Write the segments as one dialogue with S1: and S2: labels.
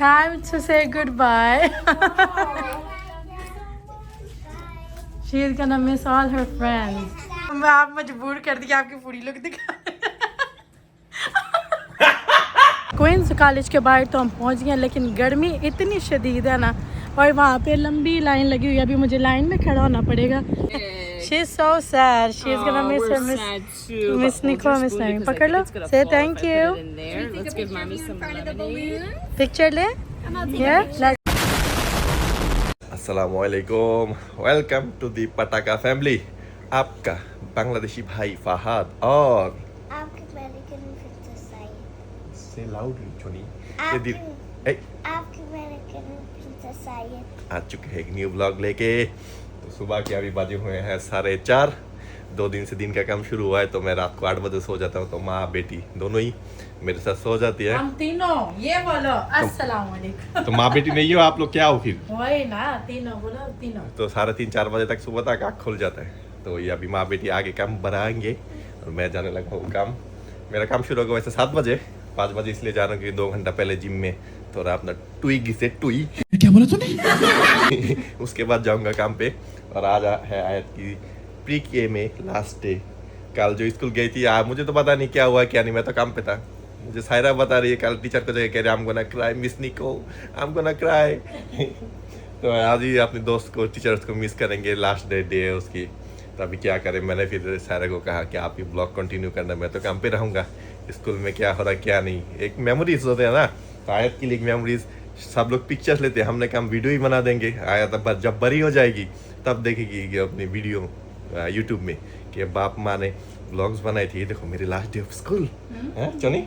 S1: Time to say goodbye. She is gonna miss all her friends. मैं आप मजबूर कर दिया आपकी पूरी लुक दिखा। क्वींस कॉलेज के बाहर तो हम पहुंच गए, लेकिन गर्मी इतनी शदीद है ना, और वहाँ पे लंबी लाइन लगी हुई है। अभी मुझे लाइन में खड़ा होना पड़ेगा। She's so sad. She's gonna miss her Miss Nicole, Miss Naomi. पकड़ लो. Say thank you.
S2: Let's give mommy some lemonade.
S1: Picture ले. Yeah.
S3: अस्सलामुअलैकुम, वेलकम टू दी पटाखा फैमिली। आपका बांग्लादेशी भाई फहद और
S4: आपकी अमेरिकन प्रिंसेस सायद।
S3: से लाउडली छोनी
S4: आपकी अमेरिकन प्रिंसेस सायद।
S3: आ चुके हैं एक न्यू ब्लॉग लेके। तो सुबह के अभी बजे हुए हैं 4:30। 2 दिन से दिन का काम शुरू हुआ है, तो मैं रात को 8 बजे सो जाता हूँ, तो माँ बेटी दोनों ही मेरे साथ सो जाती है।
S1: हम तीनों ये बोलो अस्सलाम वालेकुम।
S3: तो माँ बेटी नहीं हो आप लोग, क्या हो फिर?
S1: वही ना, तीनों बोलो तीनों।
S3: तो 3:30-4 बजे तक सुबह तक आँख खुल जाता है। तो ये अभी माँ बेटी आगे काम बनाएंगे और मैं जाने लगा हूँ काम। मेरा काम शुरू होगा वैसे 7 बजे, 5 बजे इसलिए जा रहा हूँ क्योंकि 2 घंटा पहले जिम में थोड़ा अपना टुई से टुई क्या बोला तूने उसके बाद जाऊंगा काम पे। और आज है आयत की प्री के में लास्ट डे। कल जो स्कूल गई थी मुझे तो पता नहीं क्या हुआ क्या नहीं, मैं तो काम पे था। मुझे सायरा बता रही है कल टीचर को जगह कह रही है I'm gonna cry मिस निको, I'm gonna cry। तो आज ही अपने दोस्त को टीचर्स को मिस करेंगे, लास्ट डे है उसकी। तो अभी क्या करें, मैंने फिर सायरा को कहा कि आप ये ब्लॉग कंटिन्यू करना, मैं तो काम पे रहूँगा। स्कूल में क्या हो रहा क्या नहीं, एक मेमोरीज होते हैं ना, तो आयत के लिए एक मेमोरीज। सब लोग पिक्चर्स लेते हैं, हमने काम वीडियो ही बना देंगे। आयत अब जब बड़ी हो जाएगी तब देखेगी कि अपनी वीडियो यूट्यूब में कि बाप माँ ने ब्लॉग्स बनाई थी, देखो मेरी लास्ट डे ऑफ स्कूल है चोनी।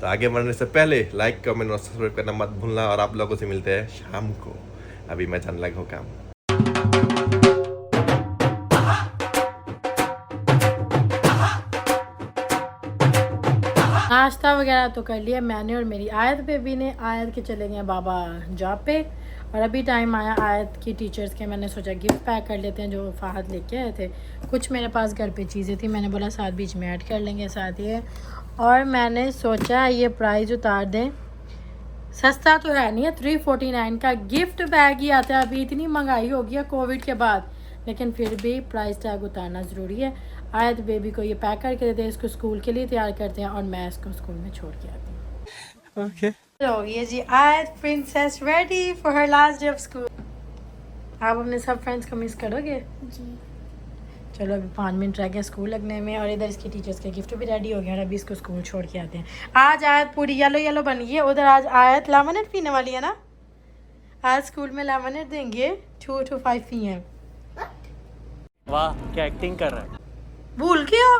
S3: तो आगे बढ़ने से पहले लाइक कमेंट और सब्सक्राइब करना मत भूलना, और आप लोगों से मिलते हैं शाम को। अभी मैं जाने लगा हूँ काम।
S1: नाश्ता वगैरह तो कर लिया मैंने और मेरी आयत बेबी ने। आयत के चले गए बाबा जॉब पे, और अभी टाइम आया आयत की टीचर्स के। मैंने सोचा गिफ्ट पैक कर लेते हैं जो फहद लेके आए थे। कुछ मेरे पास घर पे चीज़ें थी, मैंने बोला साथ बीच में ऐड कर लेंगे साथ ये। और मैंने सोचा ये प्राइस उतार दें, सस्ता तो है नहीं है, 349 का गिफ्ट बैग ही आता है। अभी इतनी महंगाई हो गई है कोविड के बाद, लेकिन फिर भी प्राइस टैग उतारना ज़रूरी है। आयत बेबी को ये पैक करके देते हैं, इसको स्कूल के लिए तैयार करते हैं, और मैं इसको स्कूल में छोड़ के आती हूँ।
S3: ओके
S1: तो ये जी आयत princess ready for her last day of school. आप अपने सब फ्रेंड्स को मिस करोगे
S4: जी।
S1: चलो अभी 5 मिनट रह गए स्कूल लगने में, और इधर इसके टीचर्स के गिफ्ट भी रेडी हो गए, और अभी इसको स्कूल छोड़ के आते हैं। आज आयत पूरी येलो येलो बन गई है। उधर आज आयत लेमनेड पीने वाली है ना, आज स्कूल में लेमनेड देंगे 2 to 5 PM।
S2: वाह क्या एक्टिंग कर रहा है।
S1: भूल गए हो?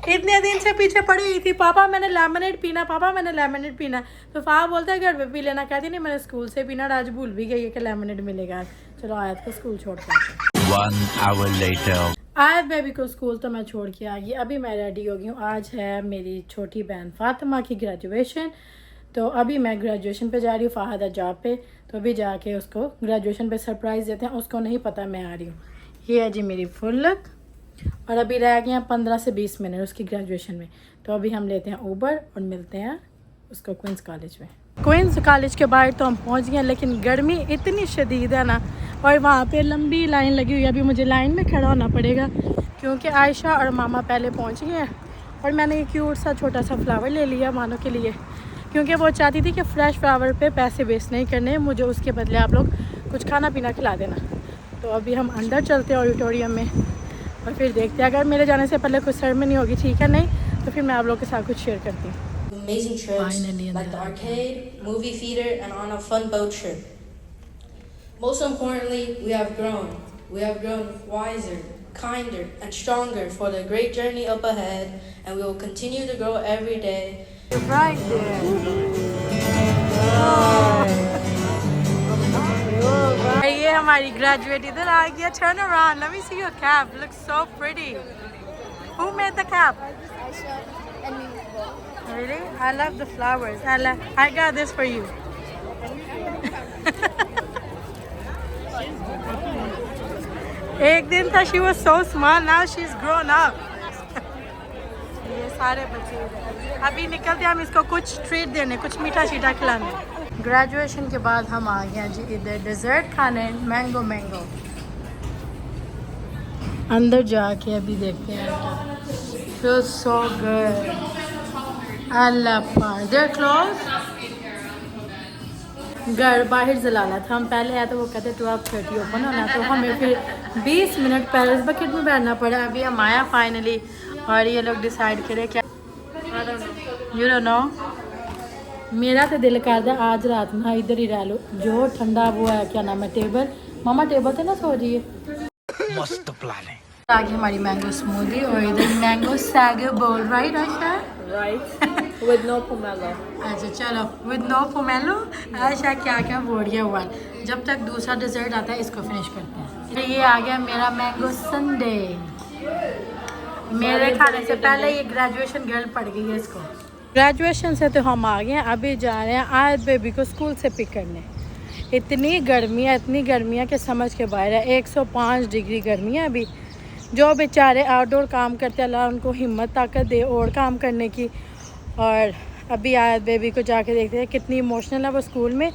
S1: इतने दिन से पीछे पड़ी हुई थी, पापा मैंने लेमनेड पीना, पापा मैंने लेमनेड पीना। तो फाहा बोलता है घर पे पी लेना, कहती नहीं मैंने स्कूल से पीना, और आज भूल भी गई है कि लेमनेड मिलेगा। चलो आयत को स्कूल छोड़ के आते हैं।
S5: 1 hour later।
S1: आयत बेबी को स्कूल तो मैं छोड़ के आ गई, अभी मैं रेडी हो गई हूँ। आज है मेरी छोटी बहन फातिमा की ग्रेजुएशन, तो अभी मैं ग्रेजुएशन पे जा रही हूँ। फहद है जॉब पे, तो अभी जाके उसको ग्रेजुएशन पे सरप्राइज़ देते हैं। उसको नहीं पता मैं आ रही हूँ। ये है जी मेरी फुल लुक, और अभी रह गए हैं 15 से 20 मिनट उसकी ग्रेजुएशन में। तो अभी हम लेते हैं ऊबर और मिलते हैं उसको क्वींस कॉलेज में। क्वींस कॉलेज के बाहर तो हम पहुंच गए, लेकिन गर्मी इतनी शदीद है ना, और वहाँ पे लंबी लाइन लगी हुई है। अभी मुझे लाइन में खड़ा होना पड़ेगा क्योंकि आयशा और मामा पहले पहुँच गए हैं। और मैंने एक क्यूट सा छोटा सा फ्लावर ले लिया मानो के लिए, क्योंकि वो चाहती थी कि फ़्रेश फ्लावर पे पैसे वेस्ट नहीं करने, मुझे उसके बदले आप लोग कुछ खाना पीना खिला देना। तो अभी हम अंदर चलते हैं ऑडिटोरियम में, और फिर देखते हैं अगर मेरे जाने से पहले कुछ सेरेमनी होगी ठीक है, नहीं तो फिर मैं आप लोगों के साथ कुछ शेयर करती हूँ।
S6: Amazing trips
S1: Finally in
S6: like the
S1: the
S6: arcade, movie theater, and on a fun boat trip. Most importantly, we have grown. We have grown wiser, kinder, and stronger for the great journey up ahead, and we will continue to grow every day.
S1: Right there. ये हमारी graduate इधर आ गया। Turn around. Let me see your cap. Looks so pretty. Who made the cap?
S4: Aisha and me.
S1: Really? I love the flowers. I got this for you. एक दिन था she was so small, now she's grown up. ये सारे बच्चे इधर। अभी निकलते हम इसको कुछ ट्रीट देने, कुछ मीठा शीठा खिलाने। ग्रेजुएशन के बाद हम आ गए हैं जी इधर डेजर्ट खाने, मैंगो। अंदर जाके अभी देखते हैं क्या। Feels so good. अल्लाह पाक, they're closed. घर बाहर जलाना था, हम पहले आए तो वो कहते 12:30 ओपन होना, तो हमें फिर 20 मिनट पहले इस बकेट में बैठना पड़ा। अभी हम आया फाइनली और ये लोग डिसाइड करें क्या। यू डोंट नो, मेरा तो दिल करता आज रात में इधर ही रह लो। जो ठंडा वो है क्या नाम है टेबल, मामा टेबल पे ना सो रही है।
S2: मस्त प्लान है।
S1: आगे हमारी मैंगो स्मूदी और इधर मैंगो सैगो बोल, right Asha?
S5: Right. With no pomelo.
S1: अच्छा चलो, विद नो पोमेलो। आशा क्या बोल गया हुआ। जब तक दूसरा डेजर्ट आता है इसको फिनिश करते हैं। फिर ये आ गया मेरा मैंगो संडे। मेरे खाने से पहले ये ग्रेजुएशन गर्ल पड़ गई है इसको। ग्रेजुएशन से तो हम आ गए हैं, अभी जा रहे हैं आयत बेबी को स्कूल से पिक करने। इतनी गर्मी है कि समझ के बाहर है। 105 डिग्री गर्मी है अभी। जो बेचारे आउटडोर काम करते हैं अल्लाह उनको हिम्मत ताकत दे और काम करने की। और अभी आयत बेबी को जाके देखते हैं कितनी इमोशनल है वो स्कूल में।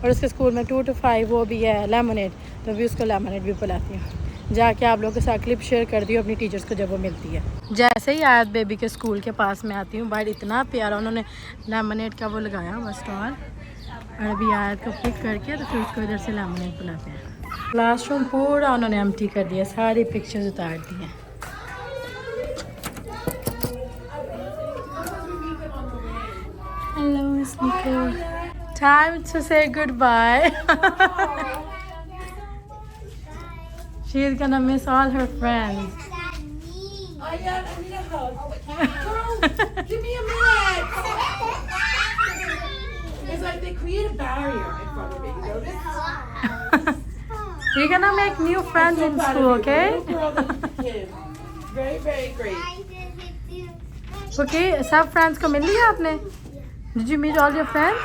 S1: और उसके स्कूल में 2 to 5 वो भी है लेमनेड, तो अभी उसको लेमनेड भी पिलाती हूँ। जाके आप लोगों के साथ क्लिप शेयर कर दी अपनी टीचर्स को जब वो मिलती है। जैसे ही आयत बेबी के स्कूल के पास में आती हूँ, बाहर इतना प्यारा उन्होंने लेमनेड का वो लगाया हुआ स्टॉल। और अभी आयत को पिक करके तो फिर उसको इधर से लेमनेड पिलाते हैं। क्लासरूम पूरा उन्होंने एम्प्टी कर दिया, सारी पिक्चर्स उतार दी हैं। Hello Miss Nico, time to say goodbye. She is gonna miss all her friends.
S5: Give me a minute. It's like they create a barrier in front of me. You notice?
S1: You're gonna make new friends in school, okay?
S5: Very, very great.
S1: Okay, सब friends को मिल लिया आपने? Did you meet all your friends?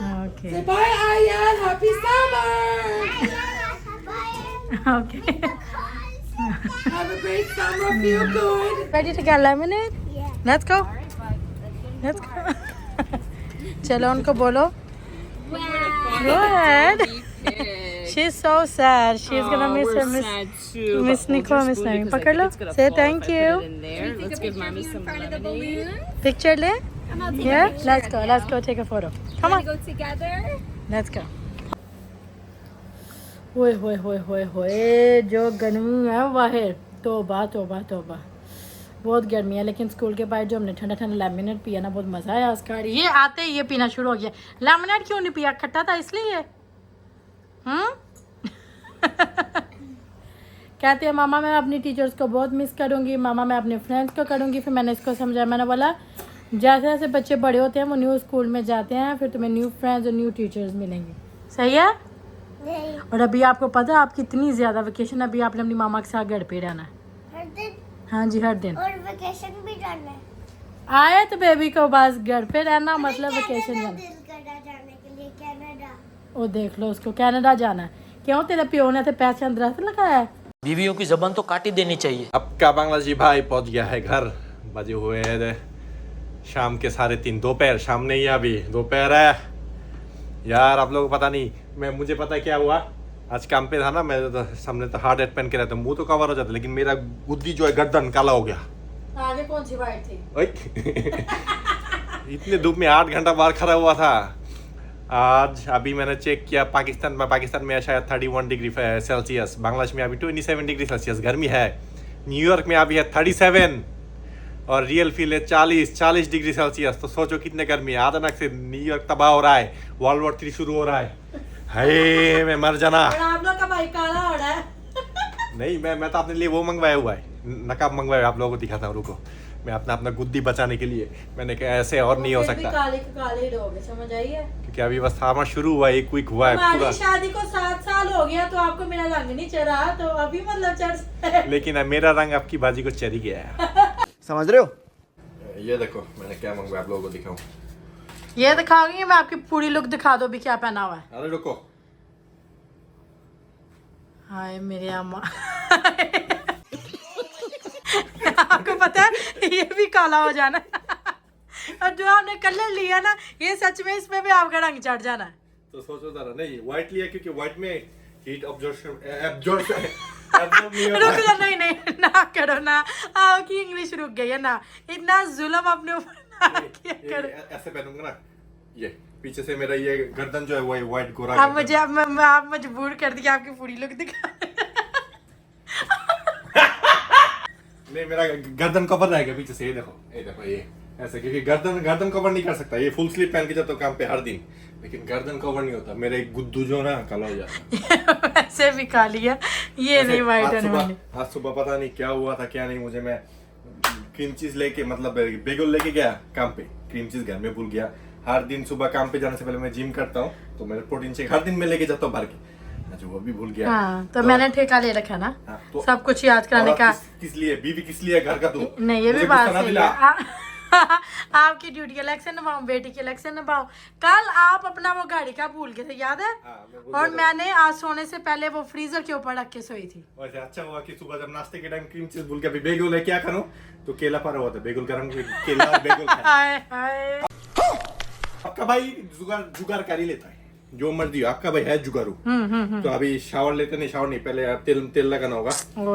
S1: Okay.
S5: Say bye, Ayan. Happy summer.
S1: Okay.
S5: Have a great summer. Feel good.
S1: Ready to get lemonade?
S4: Yeah.
S1: Let's go. Let's go. चलो उनको बोलो. Go ahead. She's so sad. She's gonna miss her Miss Nicole, Miss Naomi. पकड़ लो. Say thank you.
S5: Let's give mommy some lemonade.
S1: Picture ले. Yeah. Let's go. Let's go take a photo. Come on.
S7: Go together.
S1: Let's go. ओए होए होए होए होए, जो गर्मी है बाहर, तौबा तौबा तौबा, बहुत गर्मी है। लेकिन स्कूल के बाहर जो हमने ठंडा ठंडा लेमनेड पिया ना, बहुत मज़ा आया उसका। ये आते ही ये पीना शुरू हो गया। लेमनेड क्यों नहीं पिया? खट्टा था इसलिए। कहते हैं मामा मैं अपनी टीचर्स को बहुत मिस करूँगी, मामा मैं अपने फ्रेंड्स को करूँगी। फिर मैंने इसको समझाया, मैंने बोला जैसे जैसे बच्चे बड़े होते हैं वो न्यू स्कूल में जाते हैं, फिर तुम्हें न्यू फ्रेंड्स और न्यू टीचर्स मिलेंगे। सही है?
S4: नहीं,
S1: और अभी आपको पता है आपकी इतनी ज़्यादा वेकेशन, अभी आपने अपनी मामा के साथ घर पे रहना है।
S4: हर दिन
S1: हाँ जी, हर दिन।
S4: और वेकेशन भी जाना है।
S1: आए तो बेबी को बस घर पे रहना, मतलब वेकेशन
S4: कनाडा
S1: जाना।
S4: दिल करना जाने के लिए, कनाडा।
S1: ओ देख लो उसको कनाडा जाना है। क्यों तेरे प्यो ने तो पैसे अंदर लगाया है?
S8: बीवियों की जबान तो काट ही देनी चाहिए।
S3: अब का बांग्लादेशी भाई पहुंच गया है घर। बजे हुए हैं शाम के 3:30, दोपहर। शाम नहीं है अभी, दोपहर है यार। आप लोगों को पता नहीं, मुझे पता है क्या हुआ। आज काम पे था ना, मैं तो सामने तो हार्ड हेड पहन के रहता हूँ, मुंह तो कवर हो जाता, लेकिन मेरा गुद्दी जो है गर्दन काला हो गया।
S1: आगे कौन सी वाइट थी?
S3: इतने धूप में 8 घंटा बाहर खड़ा हुआ था। आज अभी मैंने चेक किया, पाकिस्तान में है शायद 31 डिग्री सेल्सियस, बांग्लादेश में अभी 27 डिग्री सेल्सियस गर्मी है। न्यूयॉर्क में अभी है 37 और रियल फील है 40 डिग्री सेल्सियस। तो सोचो कितने गर्मी है। अचानक से न्यूयॉर्क तबाह हो रहा है, वर्ल्ड वॉर 3 शुरू हो रहा है। हाय मैं मर जाना।
S1: आप लोग का भाई काला हो रहा है।
S3: नहीं, मैं तो अपने लिए वो मंगवाया हुआ है, नकाब मंगवाया। आप लोगों को दिखाता हूँ, रुको। मैं अपना गुद्दी बचाने के लिए मैंने कहा ऐसे और नहीं हो सकता,
S1: काले के काले ही रहोगे, समझ आई है?
S3: क्योंकि अभी बस सामा शुरू हुआ है, एक वीक हुआ है पूरा।
S1: हमारी शादी को 7 साल हो गया तो आपको मेरा रंग नहीं चढ़ा, तो अभी मतलब चढ़।
S3: लेकिन मेरा रंग आपकी बाजी को चढ़ गया है।
S9: समझ रहे हो?
S3: ये देखो मैंने क्या मंगवाया, आप लोगों को दिखाऊं।
S1: ये दिखाऊंगी मैं, आपकी पूरी लुक दिखा दो भी क्या पहना हुआ है।
S3: अरे रुको,
S1: हाय मेरे अम्मा। आपको पता है ये भी काला हो जाना और जो आपने कलर लिया ना ये सच में इसमें भी आपका रंग चढ़ जाना है।
S3: तो सोचो जरा, नहीं व्हाइट लिया क्योंकि व्हाइट में हीट एब्जॉर्प्शन
S1: रुक जा, नहीं नहीं ना करो ना, आपकी इंग्लिश रुक गई है ना, इतना जुल्म अपने ऊपर ना किया करो।
S3: ऐसे पहनूंगा ना, ये पीछे से मेरा ये गर्दन जो है वो व्हाइट गोरा
S1: अब मुझे आप मजबूर कर दिया आपकी पूरी लुक दिखा।
S3: नहीं मेरा गर्दन कवर रहेगा पीछे से, ये देखो ये ऐसे, क्योंकि गर्दन कवर नहीं कर सकता, ये फुल स्लीव पहन के जाता हूँ काम पे हर दिन, लेकिन गर्दन कवर नहीं होता, मेरा एक गुद्दू जो ना काला हो जाता है।
S1: ऐसे भी काली है ये नहीं वाइट होने वाली।
S3: आज सुबह पता नहीं क्या हुआ था क्या नहीं, मुझे मैं क्रीम चीज लेके मतलब बेगल लेके गया काम पे, क्रीम चीज घर में भूल गया। हर दिन सुबह काम पे जाने से पहले मैं जिम करता हूँ, तो मेरा प्रोटीन शेक हर दिन मैं लेके जाता हूँ भर के, जो वो भी भूल गया।
S1: हाँ, तो मैंने ठेका ले रखा ना,
S3: हाँ, तो
S1: सब कुछ याद कराने का।
S3: किस लिए बीवी, किस लिए घर का? तू
S1: नहीं ये भी
S3: मुझे
S1: बात
S3: गुस्सा ना
S1: सही
S3: दिला।
S1: है। आपकी ड्यूटी का इलेक्शन निभाओ, बेटी के इलेक्शन निभाओ। कल आप अपना वो गाड़ी का भूल गए थे, याद है?
S3: हाँ, मैं भूल
S1: और
S3: गया था।
S1: मैंने आज सोने से पहले वो फ्रीजर के ऊपर रख के सोई थी।
S3: वैसे अच्छा हुआ कि सुबह जब नाश्ते के टाइम क्रीम चीज भूल के अभी बेगुल है, क्या करूं? तो केला पड़ा हुआ था, बेगुल गरम केला और बेगुल खाया।
S1: हाय हाय
S3: आपका भाई जुगाड़ कर ही लेता है, जो मर्जी हो, आपका भाई है जुगाड़ू। तो अभी शावर लेते नहीं, शावर नहीं, पहले तेल लगाना होगा,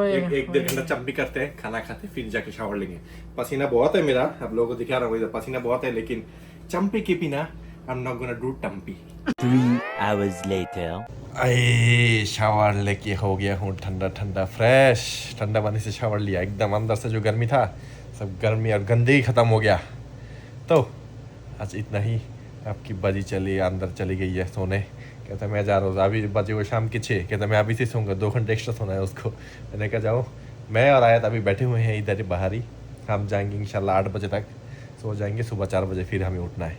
S3: एक डेढ़ घंटा चंपी करते हैं, खाना खाते फिर जाके शावर लेंगे। पसीना बहुत है मेरा, आप लोगों को दिखा रहा हूँ, इधर पसीना बहुत है, लेकिन चंपी के बिना I am not gonna do टंपी।
S7: 3 hours later.
S3: अरे शावर लेके हो गया हूँ ठंडा ठंडा फ्रेश, ठंडा पानी से शावर लिया, एकदम अंदर से जो गर्मी था सब गर्मी और गंदगी खत्म हो गया। तो आज इतना ही, आपकी बाजी चली अंदर चली गई है सोने, कहता मैं जा रहा हूँ, अभी बजे वो शाम के 6, कहता मैं अभी से सोऊंगा, 2 घंटे एक्स्ट्रा सोना है उसको। मैंने कहा जाओ, मैं और आयत अभी बैठे हुए हैं इधर बाहर ही, हम जाएंगे इंशाल्लाह 8 बजे तक सो जाएंगे, सुबह 4 बजे फिर हमें उठना है।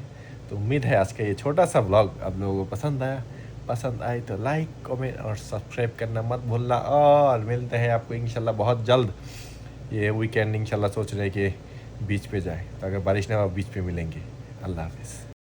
S3: तो उम्मीद है आज का ये छोटा सा व्लॉग आप लोगों को पसंद आया, पसंद आए तो लाइक कमेंट और सब्सक्राइब करना मत भूलना, और मिलते हैं आपको इंशाल्लाह बहुत जल्द। ये वीकेंड इंशाल्लाह सोच रहे हैं कि बीच पे जाए, तो अगर बारिश ना हो बीच पे मिलेंगे। अल्लाह हाफिज़।